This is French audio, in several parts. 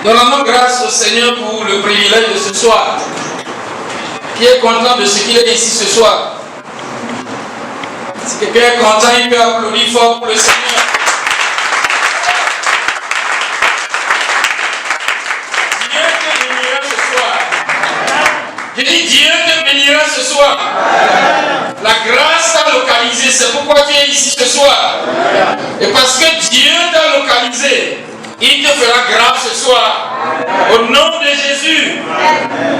Nous rendons grâce au Seigneur pour le privilège de ce soir. Qui est content de ce qu'il est ici ce soir? Si quelqu'un est content, il peut applaudir fort pour le Seigneur. Dieu te bénira ce soir. Je dis Dieu te bénira ce soir. La grâce t'a localisé, c'est pourquoi tu es ici ce soir. Et parce que Dieu t'a localisé, il te fera grâce ce soir. Au nom de Jésus.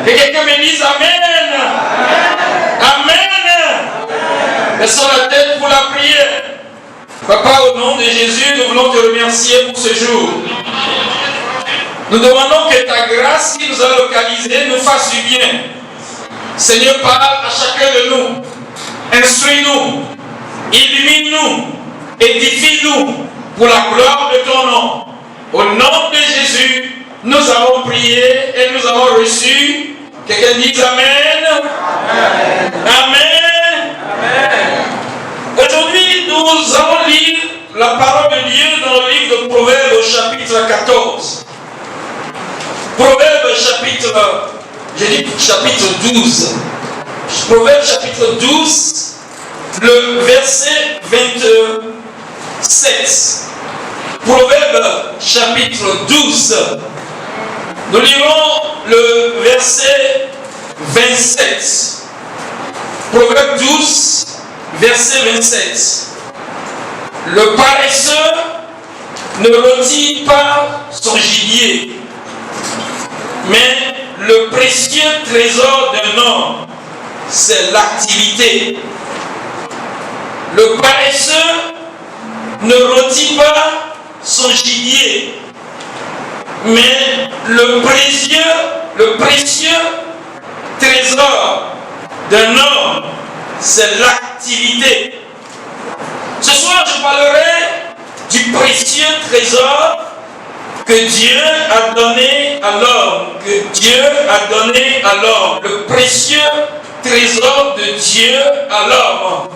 Que quelqu'un me dise Amen. Amen. Laissons la tête pour la prière. Papa, au nom de Jésus, nous voulons te remercier pour ce jour. Nous demandons que ta grâce qui nous a localisés nous fasse du bien. Seigneur, parle à chacun de nous. Instruis-nous, illumine-nous, édifie-nous pour la gloire de ton nom. Au nom de Jésus, nous avons prié et nous avons reçu. Quelqu'un dise Amen. Amen. Amen. Amen. Aujourd'hui, nous allons lire la parole de Dieu dans le livre de Proverbes au chapitre 14. Proverbes chapitre 12. Proverbes chapitre 12, le verset 27. Proverbes chapitre 12. Nous lirons le verset 27. Proverbes 12, verset 27. Le paresseux ne retire pas son gibier, mais le précieux trésor d'un homme, c'est l'activité. Le paresseux ne retire pas son gibier, mais le précieux trésor d'un homme, c'est l'activité. Ce soir, je parlerai du précieux trésor que Dieu a donné à l'homme, le précieux trésor de Dieu à l'homme.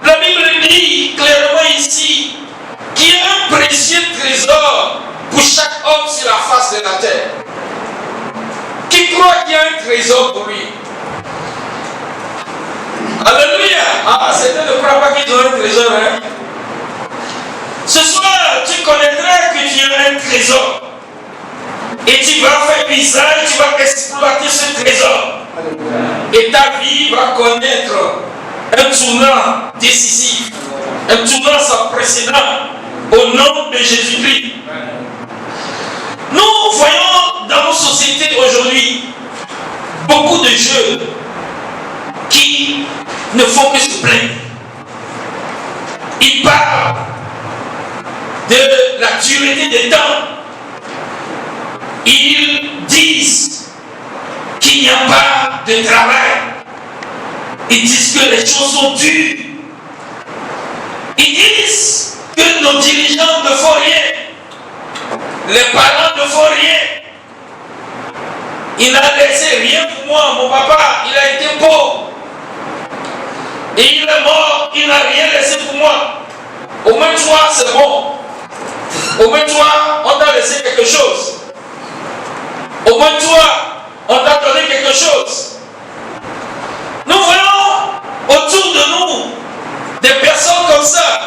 La Bible dit clairement ici qu'il y a un précieux trésor pour chaque homme sur la face de la terre. Qui croit qu'il y a un trésor pour lui? Alléluia! Ah, certains ne croient pas qu'ils ont un trésor, hein? Ce soir, tu connaîtras que tu as un trésor. Et tu vas faire usage, tu vas exploiter ce trésor. Et ta vie va connaître un tournant décisif, un tournant sans précédent, au nom de Jésus-Christ. Nous voyons dans nos sociétés aujourd'hui beaucoup de jeunes qui ne font que se plaindre. Ils parlent de la dureté des temps. Ils disent qu'il n'y a pas de travail. Ils disent que les choses sont dures. Ils disent que nos dirigeants ne font rien. Les parents ne font rien. Il n'a laissé rien pour moi. Mon papa, il a été pauvre. Et il est mort, il n'a rien laissé pour moi. Au moins toi, c'est bon. Au moins toi, on t'a laissé quelque chose. Au moins toi, on t'a donné quelque chose. Nous voyons autour de nous des personnes comme ça,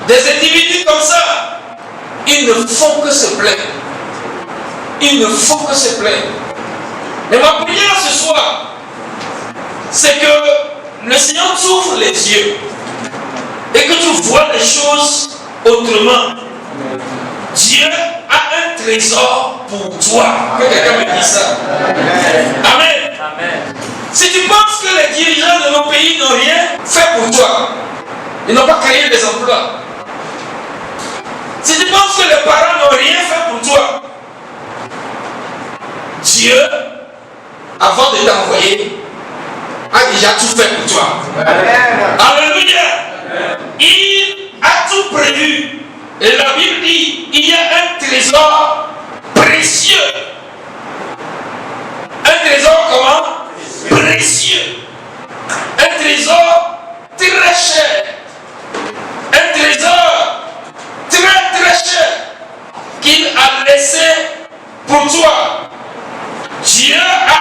des individus comme ça. Ils ne font que se plaindre. Ils ne font que se plaindre. Mais ma prière ce soir, c'est que le Seigneur t'ouvre les yeux et que tu vois les choses autrement. Dieu a un trésor pour toi. Que quelqu'un me dise ça. Amen. Amen. Si tu penses que les dirigeants de nos pays n'ont rien fait pour toi, ils n'ont pas créé des emplois. Si tu penses que les parents n'ont rien fait pour toi, Dieu, avant de t'envoyer, a déjà tout fait pour toi. Amen. Alléluia. Amen. Il a tout prévu. Et la Bible dit, il y a un trésor précieux. Un trésor comment? Précieux. Un trésor très cher. Un trésor très très cher qu'il a laissé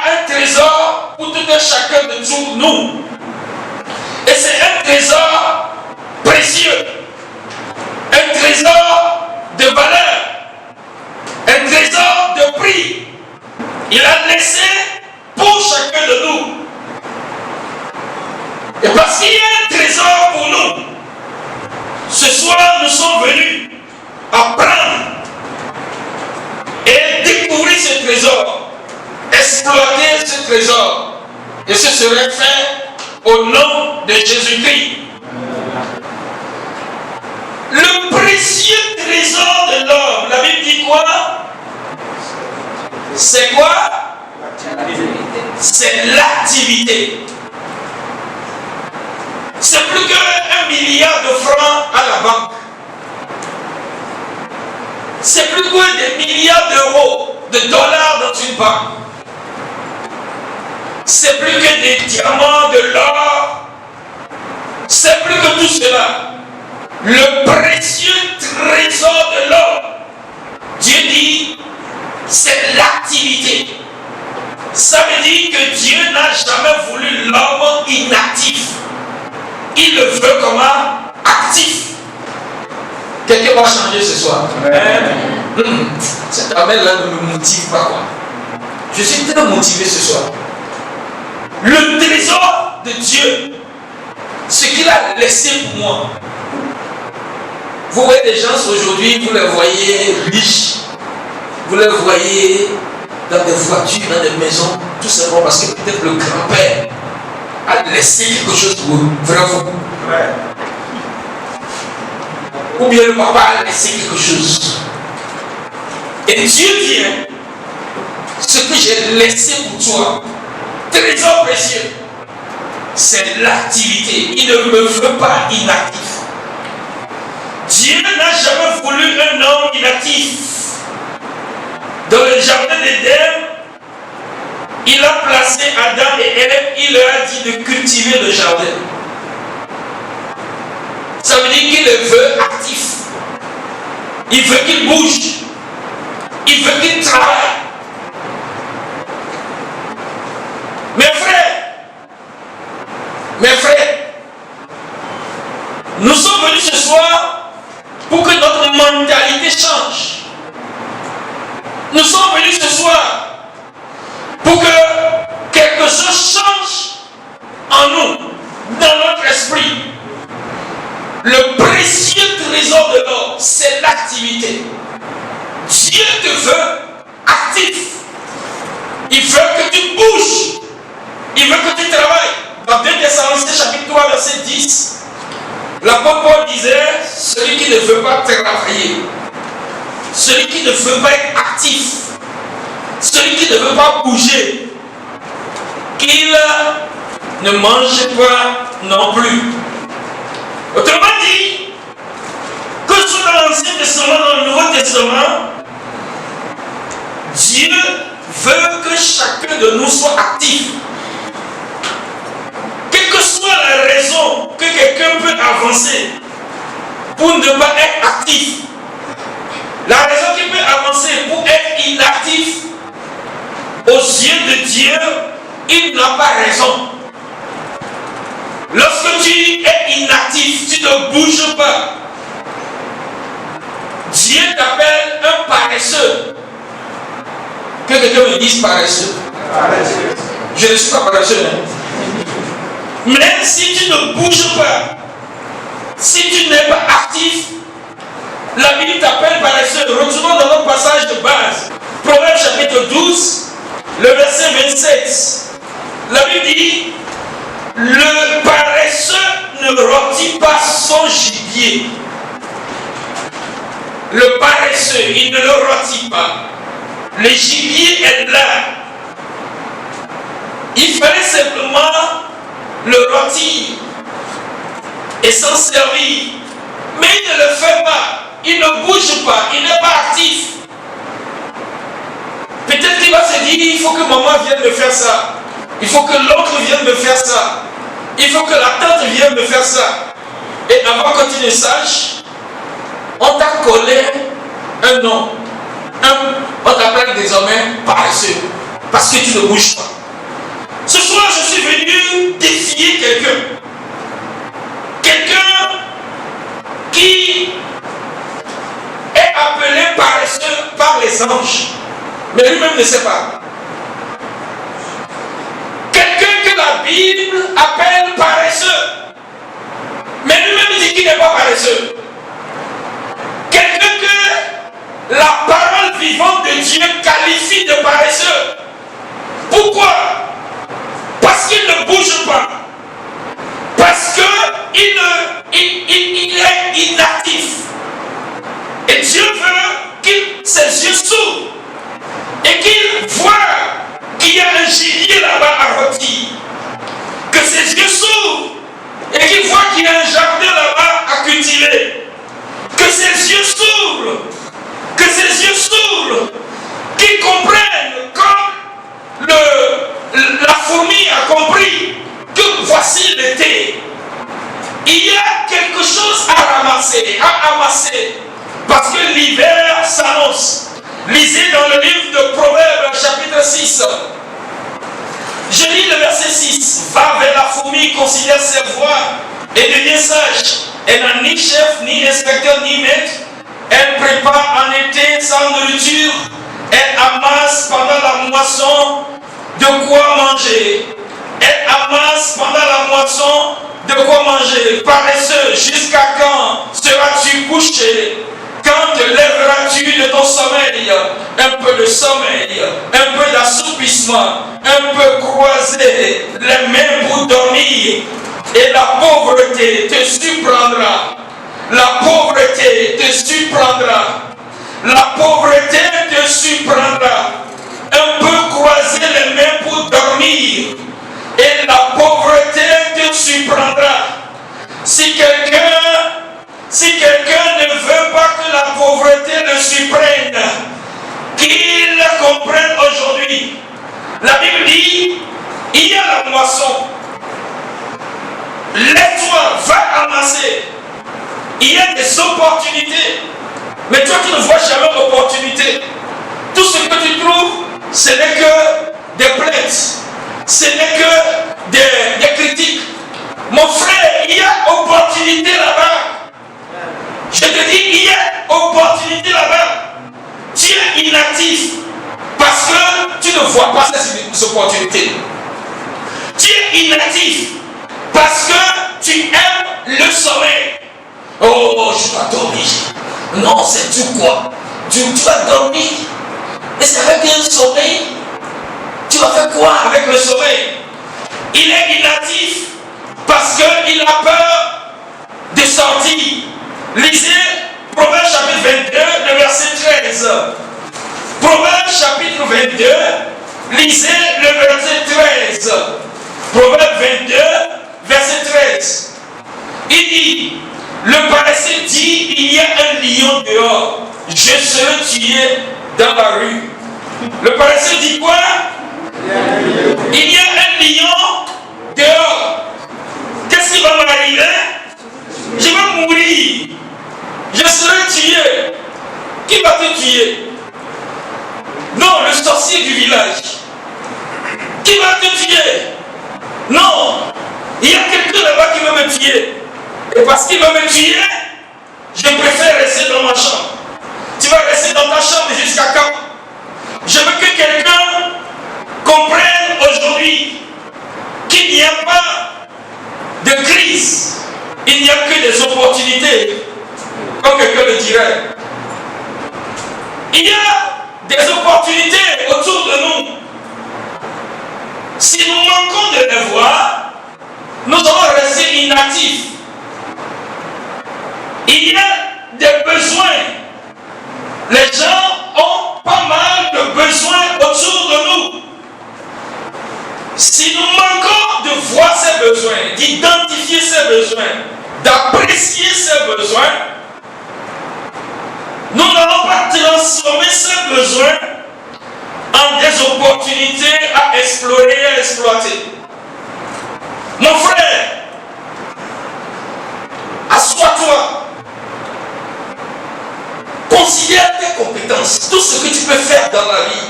un trésor pour tout un chacun de nous. Et c'est un trésor précieux. Un trésor de valeur. Un trésor de prix. Il a laissé pour chacun de nous. Et parce qu'il y a un trésor pour nous, ce soir nous sommes venus apprendre et découvrir ce trésor, exploiter ce trésor. Et ce serait fait au nom de Jésus-Christ. Le précieux trésor de l'homme, la Bible dit quoi? C'est quoi? C'est l'activité. C'est plus qu'1 milliard de francs à la banque. C'est plus que des milliards d'euros, de dollars dans une banque. C'est plus que des diamants, de l'or. C'est plus que tout cela. Le précieux trésor de l'homme, Dieu dit, c'est l'activité. Ça veut dire que Dieu n'a jamais voulu l'homme inactif. Il le veut comment? Actif. Quelqu'un va changer ce soir. Cet amen-là ne me motive pas, quoi. Je suis très motivé ce soir. Le trésor de Dieu, ce qu'il a laissé pour moi. Vous voyez des gens aujourd'hui, vous les voyez riches, vous les voyez dans des voitures, dans des maisons, tout simplement parce que peut-être le grand-père a laissé quelque chose pour eux. Vraiment. Ou bien le papa a laissé quelque chose. Et Dieu vient, ce que j'ai laissé pour toi, trésor précieux, c'est l'activité. Il ne me veut pas inactif. Dieu n'a jamais voulu un homme inactif. Dans le jardin d'Éden, il a placé Adam et Ève, il leur a dit de cultiver le jardin. Ça veut dire qu'il le veut actif. Il veut qu'il bouge. Il veut qu'il travaille. Mes frères, nous sommes venus ce soir pour que notre mentalité change. Nous sommes venus ce soir pour que quelque chose change en nous, dans notre esprit. Le précieux trésor de l'homme, c'est l'activité. Dieu te veut actif. Il veut que tu bouges. Il veut que tu travailles. Dans 2 Thessaloniciens chapitre 3, verset 10, l'apôtre Paul disait, celui qui ne veut pas travailler, celui qui ne veut pas être actif, celui qui ne veut pas bouger, qu'il ne mange pas non plus. Autrement dit, que ce soit dans l'Ancien Testament, dans le Nouveau Testament, Dieu veut que chacun de nous soit actif. Quelle que soit la raison que quelqu'un peut avancer pour ne pas être actif, la raison qu'il peut avancer pour être inactif, aux yeux de Dieu, il n'a pas raison. Lorsque tu es inactif, tu ne bouges pas. Dieu t'appelle un paresseux. Que quelqu'un me dise paresseux. Je ne suis pas paresseux. Mais si tu ne bouges pas, si tu n'es pas actif, la Bible t'appelle paresseux. Retournons dans notre passage de base. Proverbe chapitre 12, le verset 27. La Bible dit, le paresseux ne rôtit pas son gibier. Le paresseux, il ne le rôtit pas. Le gibier est là. Il fallait simplement le rôtir et s'en servir. Mais il ne le fait pas. Il ne bouge pas. Il n'est pas actif. Peut-être qu'il va se dire, il faut que maman vienne me faire ça. Il faut que l'autre vienne me faire ça. Il faut que la tante vienne me faire ça. Et avant que tu ne saches, on t'a collé un nom. On t'appelle désormais paresseux. Parce que tu ne bouges pas. suis venu défier quelqu'un. Quelqu'un qui est appelé paresseux par les anges, mais lui-même ne sait pas. Quelqu'un que la Bible appelle paresseux, mais lui-même dit qu'il n'est pas paresseux. Quelqu'un que la parole vivante de Dieu qualifie de paresseux. Pourquoi? Parce qu'il ne bouge pas. Parce qu'il est inactif. Et Dieu veut que ses yeux s'ouvrent et qu'il voit qu'il y a un gibier là-bas à rôtir. Que ses yeux s'ouvrent et qu'il voit qu'il y a un jardin là-bas à cultiver. Que ses yeux s'ouvrent. Que ses yeux s'ouvrent. Qu'il comprenne comme la fourmi a compris que voici l'été. Il y a quelque chose à ramasser, à amasser. Parce que l'hiver s'annonce. Lisez dans le livre de Proverbes, chapitre 6. Je lis le verset 6. Va vers la fourmi, considère ses voies et devient sage. Elle n'a ni chef, ni inspecteur, ni maître. Elle prépare en été sa nourriture. Elle amasse pendant la moisson de quoi manger. Elle amasse pendant la moisson de quoi manger. Paresseux, jusqu'à quand seras-tu couché? Quand te lèveras-tu de ton sommeil? Un peu de sommeil, un peu d'assoupissement, un peu croisé les mains pour dormir. Et la pauvreté te surprendra. La pauvreté te surprendra. La pauvreté te surprendra. Un peu croiser les mains pour dormir. Et la pauvreté te surprendra. Si quelqu'un ne veut pas que la pauvreté le surprenne, qu'il le comprenne aujourd'hui. La Bible dit, il y a la moisson. Lève-toi, va amasser. Il y a des opportunités. Mais toi qui ne vois jamais d'opportunité, tout ce que tu trouves, ce n'est que des plaintes. Ce n'est que des critiques. Mon frère, il y a opportunité là-bas. Je te dis, il y a opportunité là-bas. Tu es inactif parce que tu ne vois pas ces opportunités. Tu es inactif parce que tu aimes le sommeil. Oh, je dois dormir. Non, c'est tout quoi. Tu vas dormir. Et c'est avec un sommeil. Tu vas faire quoi avec le sommeil? Il est inactif parce qu'il a peur de sortir. Lisez Proverbes chapitre 22, le verset 13. Proverbes chapitre 22, lisez le verset 13. Proverbes 22, verset 13. Il dit, le paresseux dit, il y a un lion dehors, je serai tué dans la rue. Le paresseux dit quoi? Il y a un lion dehors. Qu'est-ce qui va m'arriver? Je vais mourir. Je serai tué. Qui va te tuer? Non, le sorcier du village. Qui va te tuer? Non, il y a quelqu'un là-bas qui va me tuer. Et parce qu'il va me tuer, je préfère rester dans ma chambre. Tu vas rester dans ta chambre jusqu'à quand? Je veux que quelqu'un comprenne aujourd'hui qu'il n'y a pas de crise. Il n'y a que des opportunités, comme quelqu'un le dirait. Il y a des opportunités autour de nous. Si nous manquons de les voir, nous allons rester inactifs. Il y a des besoins. Les gens ont pas mal de besoins autour de nous. Si nous manquons de voir ces besoins, d'identifier ces besoins, d'apprécier ces besoins, nous n'allons pas transformer ces besoins en des opportunités à explorer et à exploiter. Mon frère, assois-toi. Considère tes compétences, tout ce que tu peux faire dans la vie.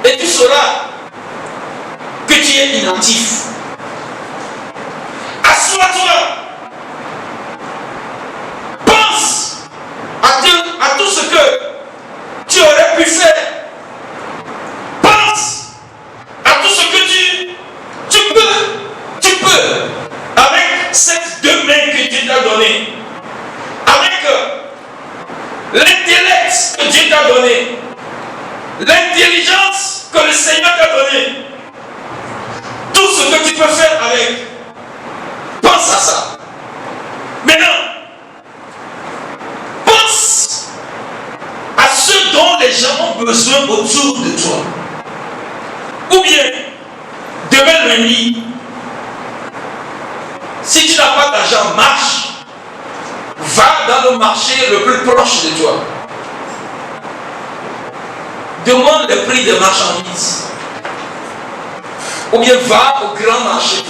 Et tu sauras tu es inactif. Assois-toi. Pense à tout ce que tu aurais pu faire. Pense à tout ce que tu peux, avec cette deux mains que Dieu t'a donné, avec l'intellect que Dieu t'a donné, l'intelligence que le Seigneur t'a donné, tout ce que tu peux faire avec, pense à ça. Maintenant, pense à ce dont les gens ont besoin autour de toi. Ou bien, demain lundi, si tu n'as pas d'argent, marche. Va dans le marché le plus proche de toi. Demande le prix des marchandises. Ou bien va au grand marché.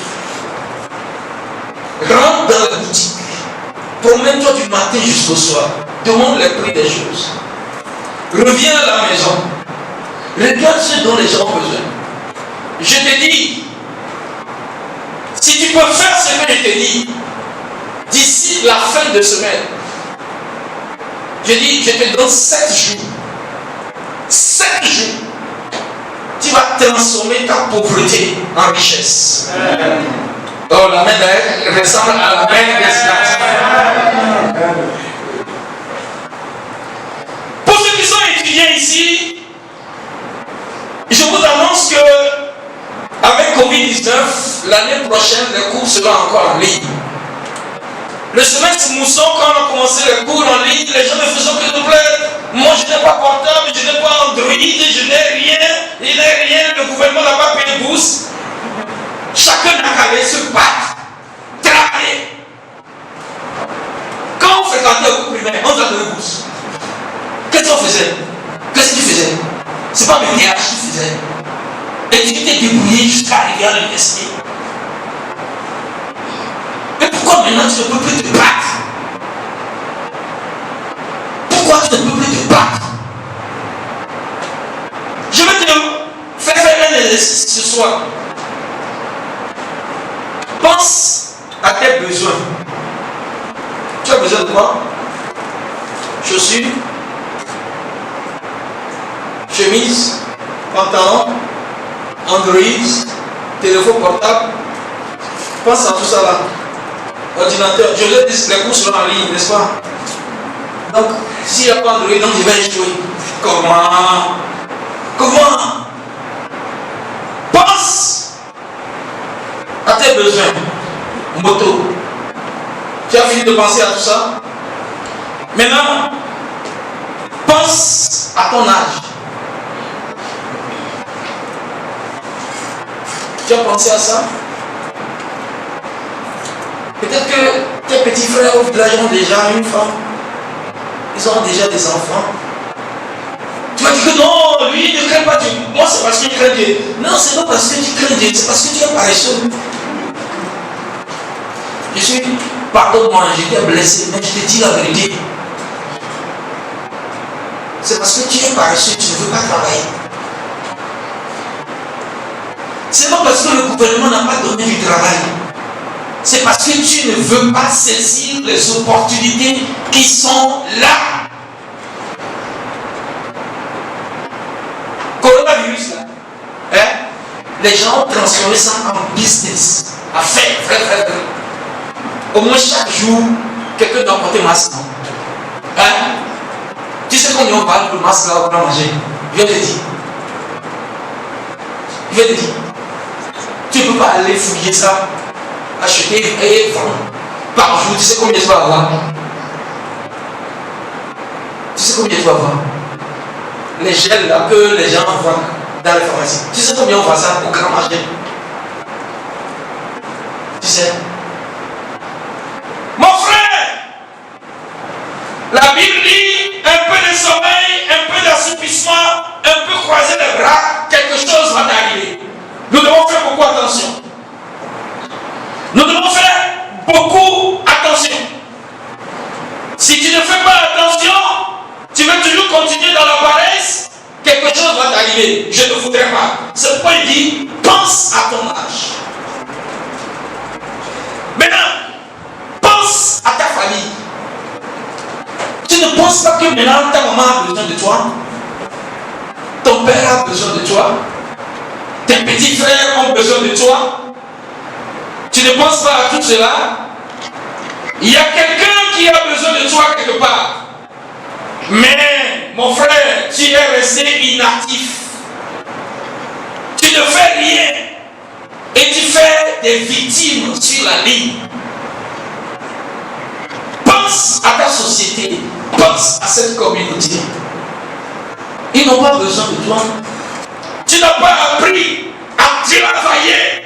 Rentre dans la boutique. Promène-toi du matin jusqu'au soir. Demande le prix des choses. Reviens à la maison. Regarde ce dont les gens ont besoin. Je te dis, si tu peux faire ce que je te dis, d'ici la fin de semaine, je te donne 7 jours. 7 jours. Tu vas transformer ta pauvreté en richesse. Oh, la main d'air ressemble à la main des. Pour ceux qui sont étudiants ici, je vous annonce que avec Covid-19, l'année prochaine, les cours seront encore en ligne. Le semestre mousson, quand on a commencé les cours en ligne, les gens me faisaient que de plaît. Moi, je n'ai pas portable, je n'ai pas Android, je n'ai rien, le gouvernement n'a pas payé de bourse. Chacun n'a qu'à aller se battre, travailler. Quand on fréquentait au cours primaire, on nous a donné bourse. Qu'est-ce qu'on faisait? Qu'est-ce que tu faisais? C'est pas mes TH que tu faisais. Et tu t'es débrouillé jusqu'à arriver à l'université. Mais pourquoi maintenant tu ne peux plus te battre? Pourquoi tu ne peux plus te battre? Je vais te faire un exercice ce soir. Pense à tes besoins. Tu as besoin de quoi? Chaussures, chemise, pantalon, Android, téléphone portable. Pense à tout ça là. Ordinateur. Je vous ai dit les cours seront en ligne, n'est-ce pas? Donc, s'il n'y a pas Android, donc je vais échouer. Comment? Pense à tes besoins. Moto. Tu as fini de penser à tout ça? Maintenant, pense à ton âge. Tu as pensé à ça? Peut-être que tes petits frères au village ont déjà une femme. Ils ont déjà des enfants. Tu vas dire que non, lui ne craint pas Dieu. Moi, c'est parce qu'il craint Dieu. Non, c'est pas parce que tu crains Dieu, c'est parce que tu es paresseux. Pardonne-moi, j'étais blessé, mais je te dis la vérité. C'est parce que tu es paresseux, tu ne veux pas travailler. C'est pas parce que le gouvernement n'a pas donné du travail. C'est parce que tu ne veux pas saisir les opportunités qui sont là. Coronavirus là. Hein? Les gens ont transformé ça en business. À faire, frère. Au moins chaque jour, quelqu'un doit porter masque. Hein? Tu sais combien on parle de masque là pour manger? Je vais te dire. Tu ne peux pas aller fouiller ça, acheter et vendre. Par jour, tu sais combien tu vas avoir? Les gels là que les gens vendent dans les pharmacies. Tu sais combien on vend ça au grand marché? Tu sais? Mon frère, la Bible dit un peu de sommeil, un peu d'assoupissement, un peu croiser les bras, quelque chose va t'arriver. Nous devons faire beaucoup attention. Si tu ne fais pas attention, tu vas toujours continuer dans la paresse, quelque chose va t'arriver. Je ne voudrais pas. C'est pourquoi il dit, pense à ton âge. Maintenant, pense à ta famille. Tu ne penses pas que maintenant ta maman a besoin de toi? Ton père a besoin de toi? Tes petits frères ont besoin de toi? Tu ne penses pas à tout cela? Il y a quelqu'un qui a besoin de toi quelque part. Mais, mon frère, tu es resté inactif. Tu ne fais rien. Et tu fais des victimes sur la ligne. Pense à ta société. Pense à cette communauté. Ils n'ont pas besoin de toi. Tu n'as pas appris à travailler.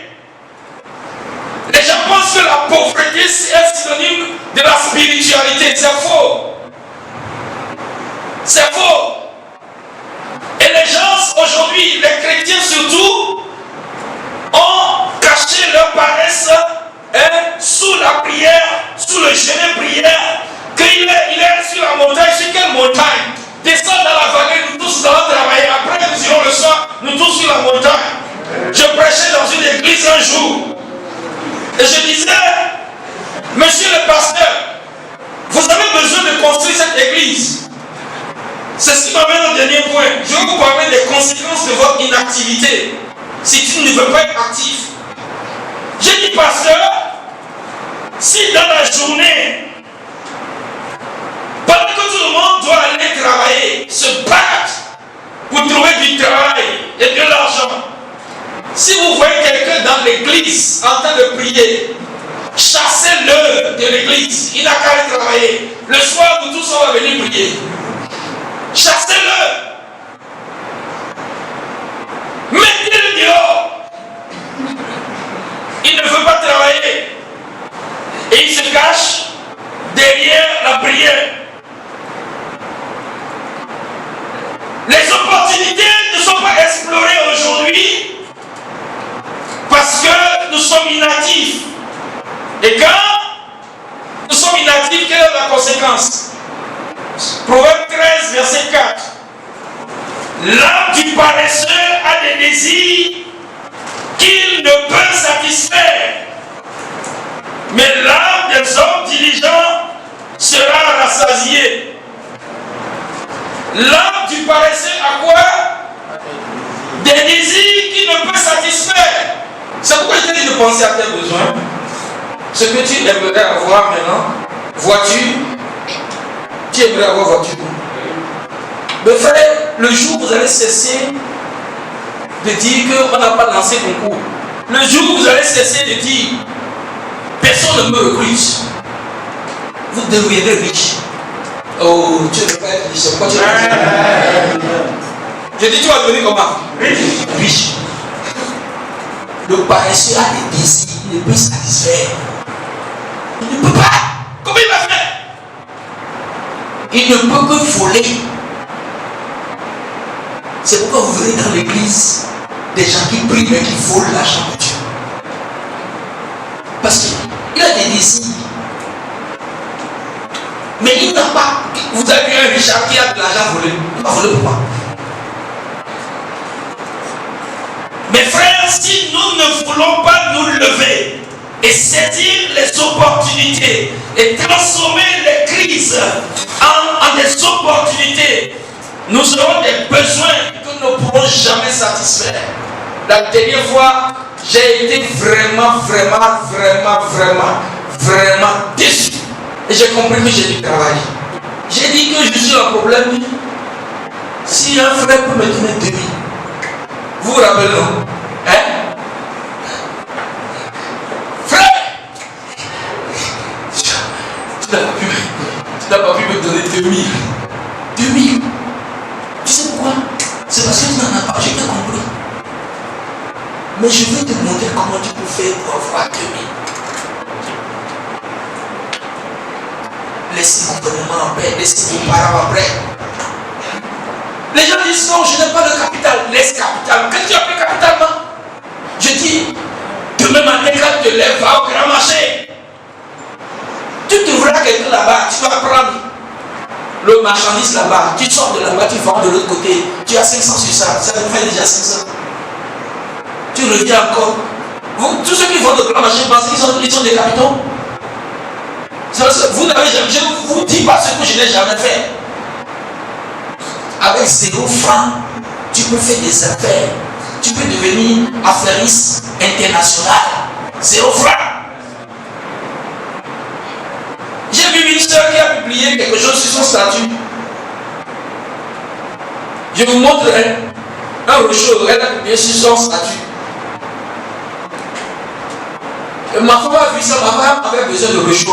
Les gens pensent que la pauvreté est synonyme de la spiritualité. C'est faux. C'est faux. Et les gens aujourd'hui, les chrétiens surtout, ont caché leur paresse sous la prière, sous le jeûne prière. Qu'il est sur la montagne. Sur quelle montagne? Descends dans la vallée, nous tous allons travailler. Après nous irons le soir, nous tous sur la montagne. Je prêchais dans une église un jour. Et je disais, monsieur le pasteur, vous avez besoin de construire cette église. C'est ce qui m'amène au dernier point. Je vais vous parler des conséquences de votre inactivité. Si tu ne veux pas être actif. J'ai dit, pasteur, si dans la journée, pendant que tout le monde doit aller travailler, se battre pour trouver du travail et de l'argent, si vous voyez quelqu'un dans l'église en train de prier, chassez-le de l'église. Il n'a qu'à aller travailler. Le soir, nous tous on va venir prier. Chassez-le. Mettez-le dehors. Il ne veut pas travailler. Et il se cache derrière la prière. Les opportunités ne sont pas explorées aujourd'hui parce que nous sommes inactifs. Et quand nous sommes inactifs, quelle est la conséquence? Proverbe 13, verset 4. L'âme du paresseux a des désirs qu'il ne peut satisfaire. Mais l'âme des hommes diligents sera rassasiée. L'âme du paresseux a quoi? Des désirs qu'il ne peut satisfaire. C'est pourquoi je te dis de penser à tes besoins. Ce que tu aimerais avoir maintenant, voiture, tu aimerais avoir voiture. Mais frère, le jour où vous allez cesser de dire qu'on n'a pas lancé concours, le jour où vous allez cesser de dire personne ne me recrute, vous deviendrez riche. Oh, tu ne veux pas être riche, pourquoi tu veux pas être riche? Je dis, tu vas devenir comment? Riche. Le paresseux a des désirs, il ne peut satisfaire. Il ne peut pas. Comment il va faire? Il ne peut que voler. C'est pourquoi vous verrez dans l'église des gens qui prient mais qui volent l'argent de Dieu. Parce qu'il a des désirs. Mais il n'a pas. Vous avez vu un Richard qui a de l'argent volé. Il va voler pourquoi? Mes frères, si nous ne voulons pas nous lever et saisir les opportunités et transformer les crises en des opportunités, nous aurons des besoins que nous ne pourrons jamais satisfaire. La dernière fois, j'ai été vraiment déçu. Et j'ai compris que j'ai dû travailler. J'ai dit que je suis un problème. Si un frère peut me donner 2000, vous vous rappelez, non? Hein? Frère! Tu n'as pas pu me donner 2000. 2000. Tu sais pourquoi? C'est parce que tu n'en as pas. J'ai bien compris. Mais je vais te montrer comment tu peux faire pour avoir 2000. Laissez mon gouvernement en paix. Laissez vos parents en paix. Les gens disent non, je n'ai pas de capital. Laisse capital. Qu'est-ce que tu as fait capitalement? Je dis, demain matin, quand tu te lèves, va au grand marché. Tu trouveras quelqu'un là-bas, tu vas prendre. le marchandise là-bas, tu sors de là-bas, tu vends de l'autre côté, tu as 500 sur ça, ça te fait déjà 500. Tu reviens encore. Tous ceux qui vendent de la machine, parce qu'ils sont des capitaux. Vous n'avez jamais, je ne vous dis pas ce que je n'ai jamais fait. Avec 0 francs, tu peux faire des affaires. Tu peux devenir affairiste international. 0 francs. J'ai vu une soeur qui a publié quelque chose sur son statut. Je vous montrerai un rocher. Elle a publié sur son statut. Et ma femme a vu ça, ma femme avait besoin de rocher.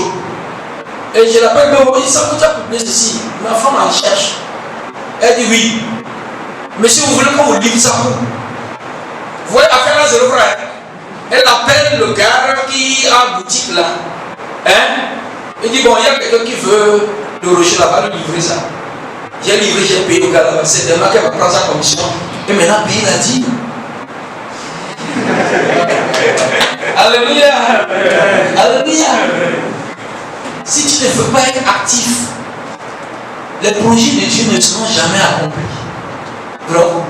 Et je l'appelle, mais oui, ça vous a publié ceci. Ma femme en cherche. Elle dit oui. Monsieur, vous voulez qu'on vous livre ça pour vous? Vous voyez, affaire là, 0 francs. Elle appelle le gars qui a boutique là. Il dit, bon, il y a quelqu'un qui veut le rocher là-bas, lui livrer ça. J'ai livré, j'ai payé au gars là-bas. C'est demain qu'elle va prendre sa commission. Et maintenant, payer la dîme. Alléluia. Alléluia. Si tu ne veux pas être actif, les projets de Dieu ne seront jamais accomplis. Bravo.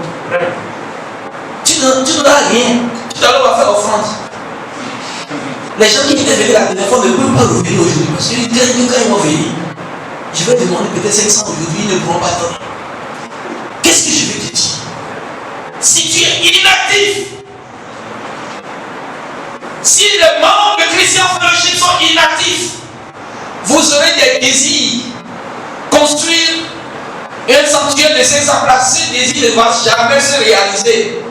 Tu n'auras rien. Tout à l'heure, on va faire offrande. Les gens qui étaient venus la dernière fois ne peuvent pas revenir aujourd'hui parce que quand ils vont venir, je vais demander peut-être 500 aujourd'hui, ils ne pourront pas donner. Qu'est-ce que je vais te dire? Si tu es inactif, si les membres de Christian Fellowship sont inactifs, vous aurez des désirs. Construire un sanctuaire de 500 places, ces désirs ne vont jamais se réaliser.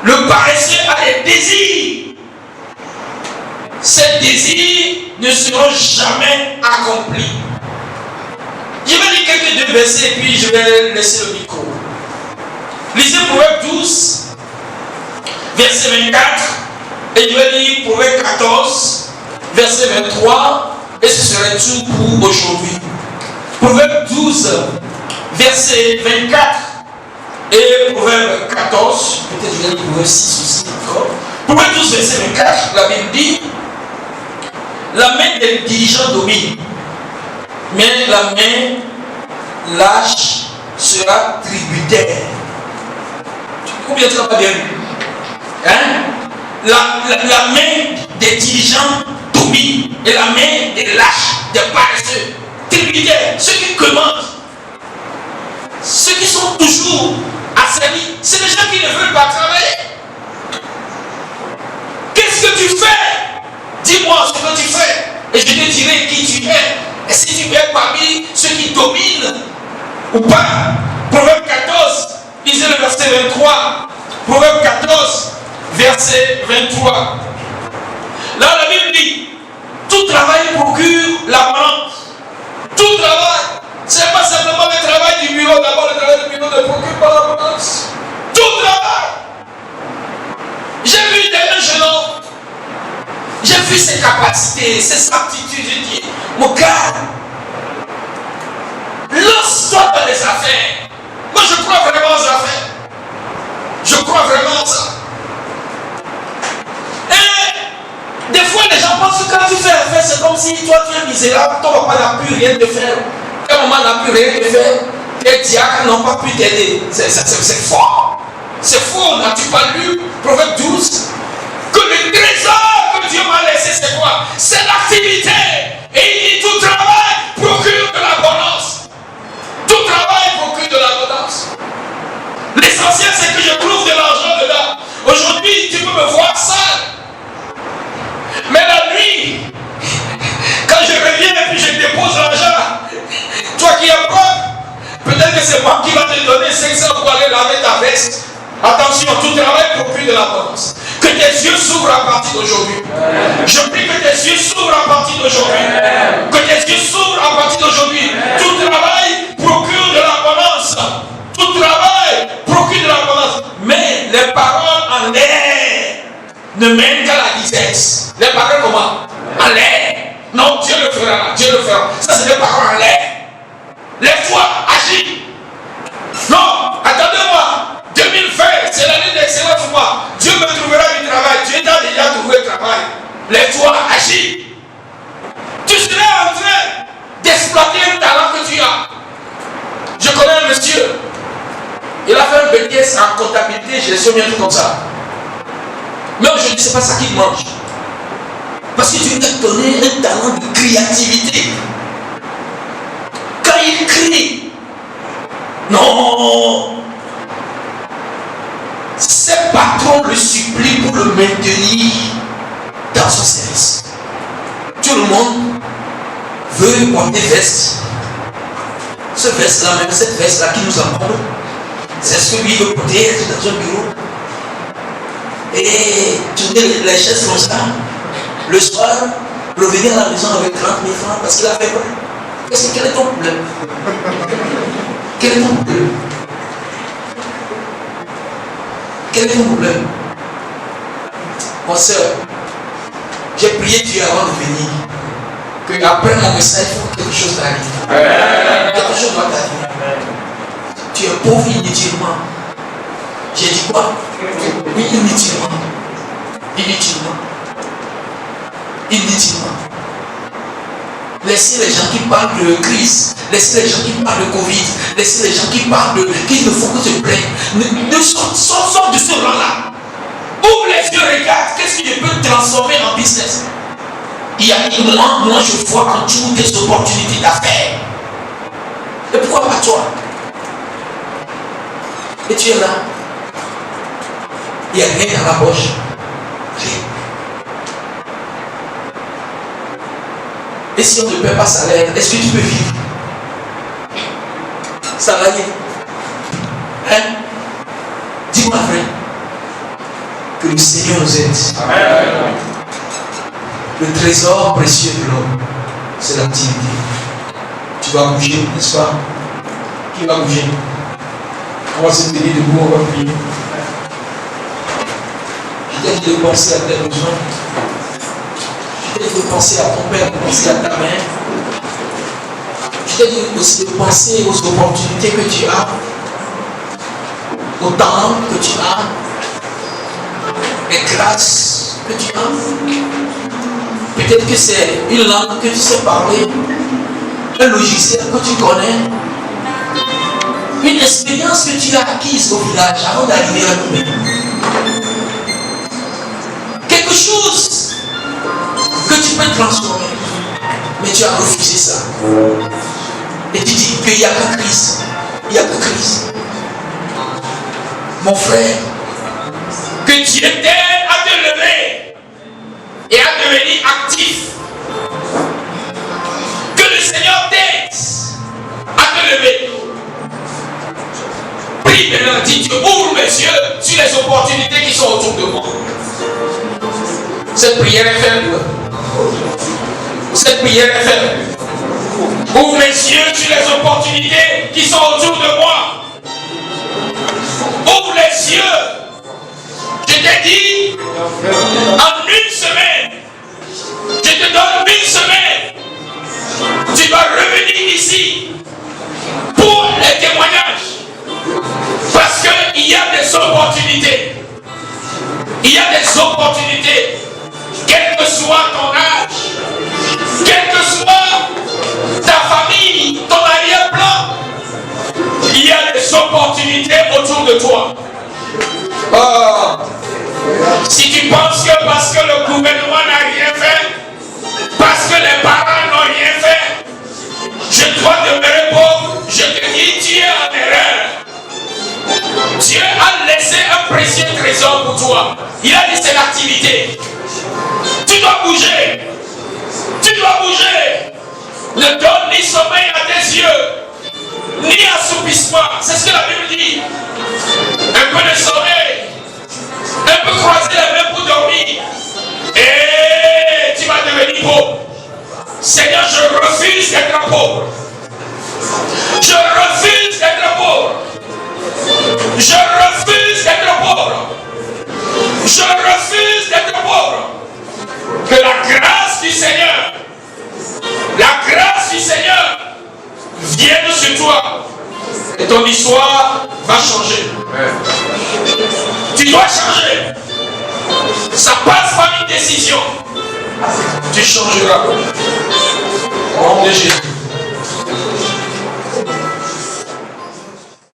Le paresseux a des désirs. Ces désirs ne seront jamais accomplis. Je vais lire quelques deux versets et puis je vais laisser le micro. Lisez Proverbe 12, verset 24, et je vais lire Proverbe 14, verset 23, et ce serait tout pour aujourd'hui. Proverbe 12, verset 24, et Proverbe 14, peut-être je vais lire Proverbe 6 aussi encore. Proverbe 12, verset 24, la Bible dit: la main des diligents domine, mais la main lâche sera tributaire. Combien tu n'as pas bien lu? La main des diligents domine et la main des lâches, des paresseux, tributaires, ceux qui commandent, ceux qui sont toujours asservis, c'est les gens qui ne veulent pas travailler. Qu'est-ce que tu fais? Dis-moi ce que tu fais et je te dirai qui tu es. Et si tu es parmi ceux qui dominent ou pas. Proverbe 14, lisez le verset 23. Proverbe 14, verset 23. Là, la Bible dit: tout travail procure l'abondance. Tout travail. Ce n'est pas simplement le travail du bureau. D'abord, le travail du bureau ne procure pas l'abondance. Tout travail. J'ai vu des jeunes hommes. J'ai vu ses capacités, ses aptitudes. J'ai dit: mon gars, lance-toi dans les affaires. Moi, je crois vraiment aux affaires. Je crois vraiment à ça. Et des fois, les gens pensent que quand tu fais affaire, c'est comme si toi, tu es misérable, ton papa n'a plus rien de faire. Ta maman n'a plus rien de faire. Tes diacres n'ont pas pu t'aider. C'est faux. C'est faux. N'as-tu pas lu Proverbe 12? Que le trésor que Dieu m'a laissé, c'est quoi? C'est l'activité. Et il dit: tout travail procure de l'abondance. Tout travail procure de l'abondance. L'essentiel, c'est que je trouve de l'argent dedans. Aujourd'hui, tu peux me voir sale. Mais la nuit, quand je reviens et puis je dépose l'argent, toi qui as peur, peut-être que c'est moi qui va te donner 500 pour aller laver ta veste. Attention, tout travail procure de l'abondance. Que tes yeux s'ouvrent à partir d'aujourd'hui. Je prie que tes yeux s'ouvrent à partir d'aujourd'hui. Que tes yeux s'ouvrent à partir d'aujourd'hui. Tout travail procure de l'abondance. Tout travail procure de l'abondance. Mais les paroles en l'air ne mènent qu'à la disette. Les paroles comment? En l'air. Non, Dieu le fera. Dieu le fera. Ça, c'est des paroles en l'air. Lève-toi, agis. Non, attendez-moi. 2020, c'est l'année d'excellence pour moi. Dieu me trouvera du travail. Dieu t'a déjà trouvé le travail. Lève-toi, agis. Tu serais en train un BTS en comptabilité, gestion, bien tout comme ça. Mais aujourd'hui, c'est pas ça qu'il mange. Parce que Dieu t'a donné un talent de créativité. Quand il crie, non, ses patrons le supplient pour le maintenir dans son service. Tout le monde veut porter veste. Ce veste-là, même cette veste-là qui nous encombre, c'est ce que lui veut porter, être dans un bureau. Et tourner les chaises comme ça. Le soir, revenir à la maison avec 30 000 francs parce qu'il a fait peur. Quel est ton problème? Quel est ton problème? Quel est ton problème? Mon soeur, j'ai prié Dieu avant de venir. Que après mon message, il faut que quelque chose t'arrive. Quelque chose doit t'arriver. Tu es pauvre inutilement. J'ai dit quoi? Oui, inutilement. Inutilement. Inutilement. Laissez les gens qui parlent de crise, laissez les gens qui parlent de Covid, laissez les gens qui parlent de qui ne font que se plaindre. Sors de ce rang-là. Ouvre les yeux, regarde, qu'est-ce qui peut transformer en business? Il y a moi je vois en tout des opportunités d'affaires. Et pourquoi pas toi? Et tu es là. Il n'y a rien dans la poche. Rien. Et si on ne paie pas salaire, est-ce que tu peux vivre? Salarié. Hein? Dis-moi vrai. Que le Seigneur nous aide. Amen. Le trésor précieux de l'homme, c'est l'activité. Tu vas bouger, n'est-ce pas? Qui va bouger? On va se tenir debout, on va prier. Je t'ai dit de penser à tes besoins. Je t'ai dit de penser à ton père, de penser à ta mère. Je t'ai dit aussi de penser aux opportunités que tu as, au talent que tu as, les grâces que tu as. Peut-être que c'est une langue que tu sais parler, un logiciel que tu connais, une expérience que tu as acquise au village avant d'arriver à nous-mêmes. Quelque chose que tu peux transformer, mais tu as refusé ça. Et tu dis qu'il n'y a que Christ. Il n'y a que Christ. Mon frère, que Dieu t'aide à te lever et à devenir actif. Que le Seigneur t'aide à te lever. Prie maintenant, dis Dieu, ouvre mes yeux sur les opportunités qui sont autour de moi. Cette prière est faible. Cette prière est faible. Ouvre mes yeux sur les opportunités qui sont autour de moi. Ouvre les yeux. Je t'ai dit, en une semaine, je te donne une semaine. Tu dois revenir ici pour les témoignages. Parce qu'il y a des opportunités. Il y a des opportunités. Quel que soit ton âge, quelle que soit ta famille, ton arrière-plan, il y a des opportunités autour de toi. Oh. Si tu penses que parce que le gouvernement n'a rien fait, parce que les parents n'ont rien fait, je dois demeurer pauvre, je te dis, tu es en erreur. Dieu a laissé un précieux trésor pour toi. Il a dit c'est l'activité. Tu dois bouger. Tu dois bouger. Ne donne ni sommeil à tes yeux, ni assoupissement. C'est ce que la Bible dit. Un peu de sommeil, un peu croiser les mains pour dormir. Et tu vas devenir pauvre. Seigneur, je refuse d'être pauvre. Je refuse d'être pauvre. Je refuse d'être pauvre. Je refuse d'être pauvre. Que la grâce du Seigneur, vienne sur toi. Et ton histoire va changer. Tu dois changer. Ça passe par une décision. Tu changeras. Au nom de Jésus.